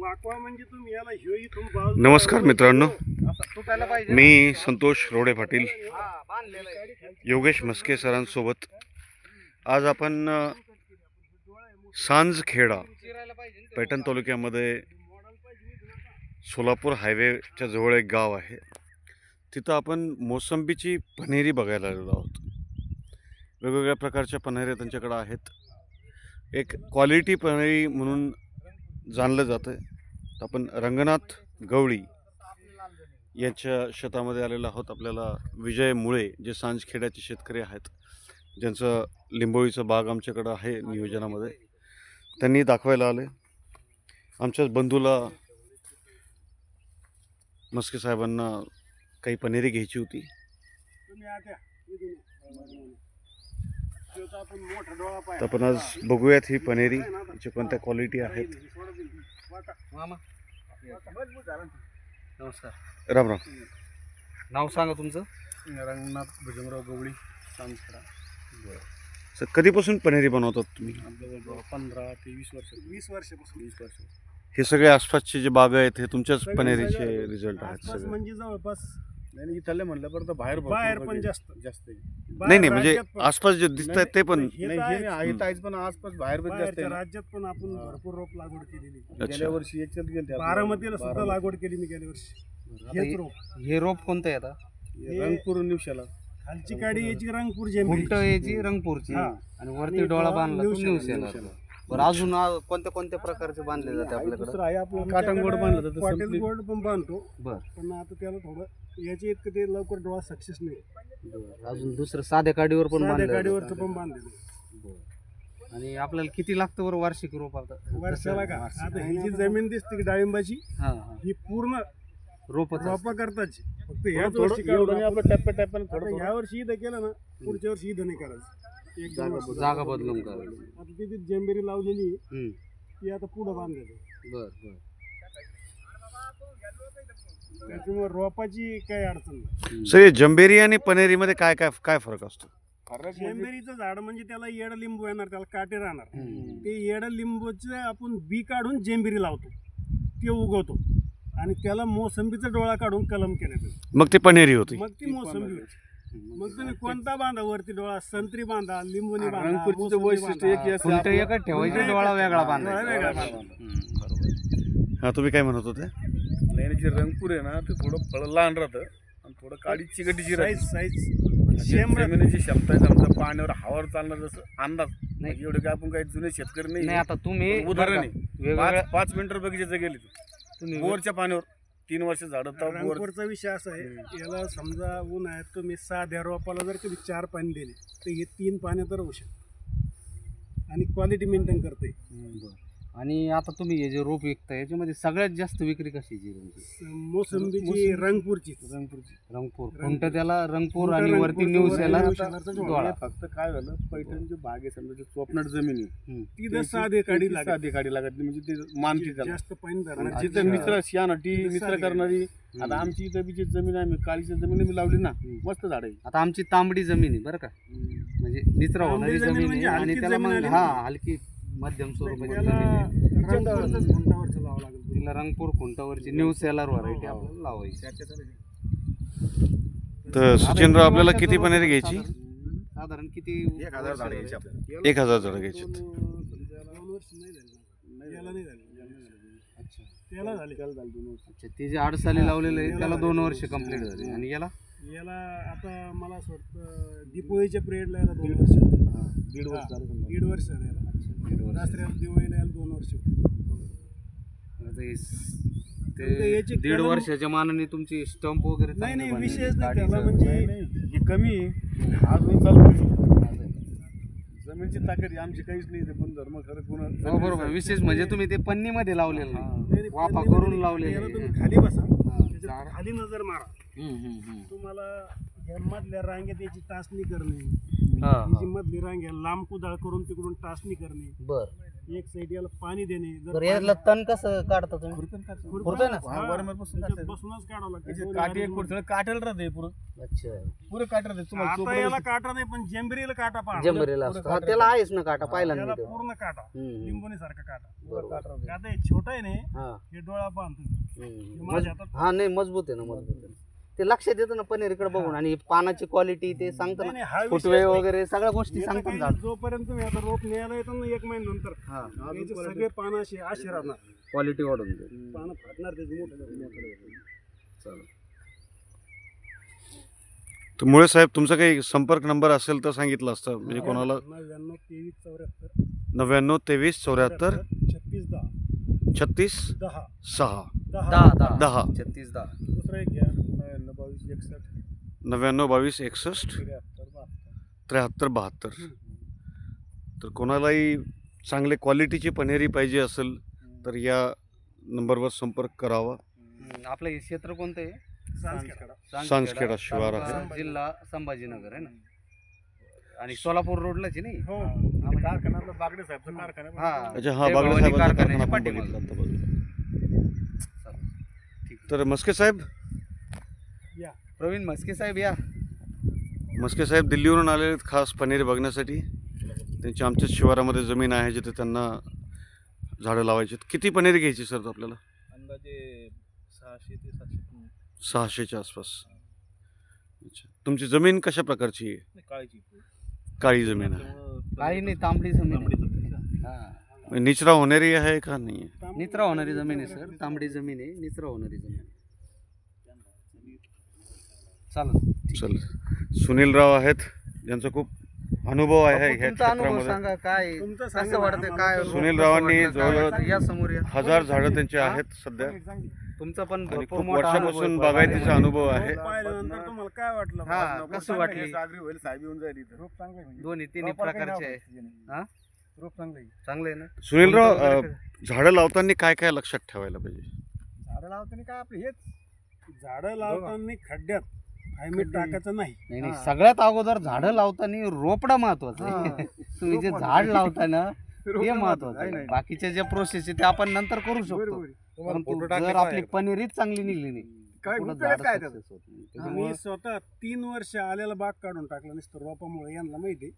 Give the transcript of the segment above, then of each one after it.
वाकवा म्हणजे तुम्ही याला ह्यो इथून बाजू नमस्कार मित्रांनो, मी संतोष रोडे पाटील योगेश मस्के सरांसोबत आज आपण सांजखेडा पैठण तालुक्यामध्ये सोलापूर हायवेच्या जवळ एक गाव आहे. तिथं आपण मोसंबीची पन्हेरी बघायला आलेलो आहोत. वेगवेगळ्या प्रकारच्या पन्हेऱ्या त्यांच्याकडे आहेत. एक क्वालिटी पन्हेरी म्हणून जाणलं जातं. आपण रंगनाथ गवळी यांच्या शेतामध्ये आलेलो आहोत. आपल्याला विजय मुळे जे सांजखेड्याचे शेतकरी आहेत, ज्यांचं लिंबोळीचं बाग आमच्याकडं आहे नियोजनामध्ये, त्यांनी दाखवायला आले. आमच्याच बंधूला मस्के साहेबांना काही पन्हेरी घ्यायची होती. तर आपण आज बघूयात ही पन्हेरी याची कोणत्या क्वालिटी आहेत. नमस्कार, राम राम. नाव सांगा तुमचं. रंगनाथ भुजंगराव गवळी, सांजखेडा. सर, कधीपासून पन्हेरी बनवतात तुम्ही? 15 ते 20 वर्ष. 20 वर्षापासून. 20 वर्ष. हे सगळे आसपासचे जे बाग आहेत हे तुमच्याच पन्हेरीचे रिझल्ट आहेत सगळे? म्हणजे जवळपास नाही, इथले म्हणलं परत बाहेर पण जास्त नाही म्हणजे आसपास जे दिसत आहेत ते पण पण आसपास बाहेर पण जास्त आहे. राज्यात पण आपण भरपूर रोप लागवड केलेली. गेल्या वर्षी याच्यात गेले, बारामतीला सुद्धा लागवड केली मी गेल्या वर्षी. हे रोप कोणतं आहे आता? रंगपूर निवशाला. खालची काडी याची रंगपूर जेंबरी, याची रंगपूरची, आणि वरती डोळा बांधला तो निवशाला. बरं, अजून कोणत्या प्रकारचे बांधले जाते आपल्याकडे? दुसरं आहे आपलं काटन गोड बांधलं जातं, पाटील गोड पण बांधतो. बरं, पण आता त्याला थोडं याचे इतकं ते लवकर डोळा सक्सेस नाही. अजून दुसरं साध्या काडीवर पण गाडीवरचं पण बांधलेलं. आणि आपल्याला किती लागतं बरं वार्षिक रोप? आता वर्षाला का? आता ही जी जमीन दिसते की डाळिंबाची, ही पूर्ण रोपा करताच. फक्त ह्याच वर्षी आपलं टप्प्याटप्प्यानं ह्या वर्षी इथं केलं ना, पुढच्या वर्षी इथं नाही करायचं. जागा बदलून करायची. आता तिथे जेंबेरी लावलेली ती आता पुढं बांधलेली. बरं, त्याच्यामुळे रोपाची काही अडचण नाही. सर, जंबेरी आणि पन्हेरी मध्ये काय काय काय फरक असतो? जेंबेरीचं झाड म्हणजे त्याला येड लिंबू येणार, त्याला काटे राहणार. ते येड लिंबूचं आपण बी काढून जेंबेरी लावतो, ते उगवतो, आणि त्याला मोसंबीचा डोळा काढून कलम केलं, मग ते पन्हेरी होती. मग ती मोसंबी होती. मग तुम्ही कोणता बांधा, वरती डोळा संत्री बांधा, लिंबूनी बांधा. वैशिष्ट्य ठेवायचा, डोळा वेगळा बांधा. हा, तुम्ही काय म्हणत होते? नाही, जे रंगपूर आहे ना, ते थोडं फळ लहान राहतं आणि थोडं काडी चिकटीची साईज जमिनीची क्षमता आहे. समजा पाण्यावर हवावर चालणार, जसं अंदाज नाही. एवढे काय आपण काही जुने शेतकरी नाही. आता तुम्ही उदाहरण आहे, 5 मिनिटं बगीच्याचं गेले तुम्ही बोरच्या पाण्यावर 3 वर्ष झाड. रंगपूरचा विषय असा आहे, याला समजा ऊन आहे, तुम्ही साध्या रोपाला जर कधी 4 पाणी दिले तर हे 3 पाण्यात राहू शकतं आणि क्वालिटी मेंटेन करते. आणि आता तुम्ही हे जे रोप विकता याच्यामध्ये सगळ्यात जास्त विक्री कशाची? मोसंबीची, रंगपूरची. रंगपूर कोणतं? त्याला रंगपूर आणि वरती न्यूसेला. फक्त काय झालं, पैठणची बाग आहे समजा, चोपनाट जमीन आहे, तिथं साधे काडी लागत म्हणजे ते मानती जास्त पाणी धरणार. जिथं मित्र शियानाटी मित्र करणारी. आता आमची इथं बीची जमीन आहे, काळीच्या जमीन मी लावली ना, मस्त झाड आहे. आता आमची तांबडी जमीन आहे बरं का, म्हणजे मित्र होणारी जमीन आहे, आणि त्याला मग हलकी मध्यम स्वरूपाची तिला रंगपूर खुंटावरची न्यू सेलर व्हरायटी आपल्याला लावायची. तर सचिनराव, आपल्याला किती पन्हेरी घ्यायची? साधारण किती? 1000 झाड घ्यायची आपल्याला. 1000 झाड घ्यायची. अच्छा, ते जे 8 साली लावलेलं आहे त्याला 2 वर्ष कंप्लीट झाली. आणि याला आता मला असं वाटतं दिपोळीच्या पिरियडला याला 2 वर्ष. दीड वर्ष दसऱ्याला दिवाळीला याला 2 वर्ष. ते 1.5 वर्षाच्या मानाने तुमची स्टंप वगैरे नाही विशेष नाही त्याला, म्हणजे ही कमी अजून चालू. जमिनीची ताकद आमची काहीच नाही, पण धर्म खरं गुण. बरोबर. विशेष म्हणजे तुम्ही ते पन्नीमध्ये लावलेलं नाही, वाफा करून लावलेलं. तुम्ही खाली बसा, खाली नजर मारा. तुम्हाला या मधल्या रांगेत याची टाचणी करणे, मधली रांग लांब कुदाळ करून तिकडून टाचणी करणे. एक साईड याला पाणी देणे जर बरं याला तण कसं काढता तुम्ही खुरपण- खुरपण ना? हा, वारंवारपासून त्याच्यात काढतात. बसूनच काढावं लागतं याच्यात दोन्ही काठी हात एक जोडून. पुढचं काटेल राहते पुरं अच्छा पुरं काट राहते तुम्हाला आता चोपडं याला दिसतं. काटा नाही पण जेंबरीला काटा पहा जंबरीला असतो हा त्याला आहेच ना काटा पाहिला त्याला नाही तेव्हा. पूर्ण काटा हम्म. लिंबोनी सारखा काटा पुरं काट राहते. आता हे छोटा आहे ना हा हे डोळा बांधतो हम्म. माझ्या हातात हा नाही मजबूत आहे ना मजबूत आहे. ते लक्षात येतं ना पनीरकडे बघून आणि पानाची क्वालिटी ते सांगतं नाही, ना नाही, हा विषय फुटवे नाही. वगैरे सगळ्या गोष्टी याचं सांगतात काही झाड जोपर्यंत तुम्ही आता रोप न्यायला येतो ना 1 महिन्यानंतर हा याचे सगळे पानं अशी राहणार क्वालिटी वाढून जाईल. पानं फाटणार त्याची मोठे तर मुळे साहेब तुमचा काही संपर्क नंबर असेल तर सांगितलं असतं म्हणजे कोणाला 99 23 74 99 23 74 36 36 10 6 10 10 36 10 दुसरा एक घ्या 99 22 61 99 22 61 73 73 72 तर कोणालाही चांगले क्वालिटीची पनेरी पाहिजे असेल तर या नंबरवर संपर्क करावा. आपलं हे क्षेत्र कोणतं आहे सांसखेडा शिवार आहे. तालुका, जिल्हा संभाजीनगर आहे ना आणि सोलापूर रोडलाच आहे नाही हो म्हणजे कारखाना आपला बागडे साहेबचा कारखाना हा अच्छा हा जय बागडे भवानी साहेबांचा कारखान्याच्या कारखाना आपण पाठीमागे. बघितला आता बाजूला. ठीक. तर मस्के साहेब या प्रवीण म्हस्के साहेब या मस्के साहेब दिल्लीवरून आलेले आहेत खास पनीर बघण्यासाठी. त्यांची आमच्याच शिवारामध्ये जमीन आहे जिथे त्यांना झाडं लावायची आहेत. किती पनीर घ्यायची सर आपल्याला? अंदाजे 600 ते 700 600च्या आसपास. अच्छा तुमची जमीन कशा प्रकारची आहे? काळीची काळी जमीन आहे. काही नाही तांबडी जमीन आहे. हा निचरा होणारी आहे का नाही आहे? निचरा होणारी जमीन आहे सर तांबडी जमीन आहे निचरा होणारी जमीन आहे. चालेल चल सुनीलराव आहेत ज्यांचा खूप अनुभव आहे ह्या तुमचा अनुभव क्षेत्रामध्ये. सांगा काय तुमचं कसं सांगा वाटतंय ना, काय आम्हाला सुनीलरावांनी कसं वाटलं, काय जवळजवळ वाटलं? या समोर या 1000 झाडं त्यांची आहेत सध्या तुमचा पण आणि भरपूर खूप मोठा वर्षापासून अनुभव आहे. बागायतीचा अनुभव आहे. पाहिल्यानंतर तुम्हाला काय वाटलं हा कसं वाटली सागरी होईल साहेब येऊन जाईल इथं रोप चांगलं आहे म्हणजे. दोन्ही तिन्ही प्रकारचे आहे हा रोप चांगलं आहे चांगलं आहे ना सुनीलराव कोणतं वगैरे झाडं लावताना काय काय लक्षात ठेवायला पाहिजे? झाडं लावताना काय आपलं हेच झाडं लावताना खड्ड्यात हायमेट टाकायचं नाही नाही नाही सगळ्यात अगोदर झाडं लावताना रोपडा महत्वाचं आहे तुम्ही जे झाड लावताना ते महत्वाचं आहे बाकीच्या ज्या प्रोसेस आहे ते आपण नंतर करू शकतो परंतु जर आपली पनीरच चांगली निघली नाही काय पुढं उपयोग झाड काय success होत नाही. त्याच्यामुळं- मी स्वतः 3 वर्ष आलेला बाग काढून टाकला नुसतं रोपामुळे यांना माहिती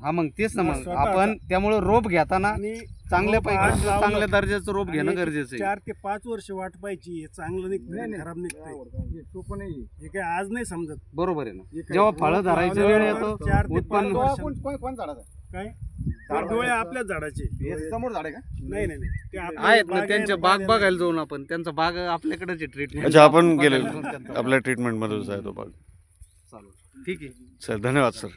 हा मग तेच ना मग स्वतःचा- आपण त्यामुळे रोप घेताना आणि चांगल्या रोप आज पैकी लावलं चांगल्या दर्जाचं रोप घेणं आणि गरजेचं आहे 4 ते 5 वर्ष वाट पाहिजे हे चांगलं निघतंय खराब निघतंय सोपं नाही हे काय आज नाही समजत बरोबर आहे ना जेव्हा फळं धरायचा वेळ येतो 4 ते 5 उत्पन्न वर्ष कोण झाडाचा काय ते डोळे आपल्याच झाडाचे समोर झाड आहे का नाही नाही नाही. ते आपल्या आहेत ना बाग आहे, त्यांच्या बाग बाग आहे. बघायला जाऊन आपण त्यांचा बाग आपल्याकडेच ट्रीटमेंट अच्छा आपण गेले आपल्या ट्रीटमेंटमध्येच आहे तो भाग. ठीक आहे चल धन्यवाद सर.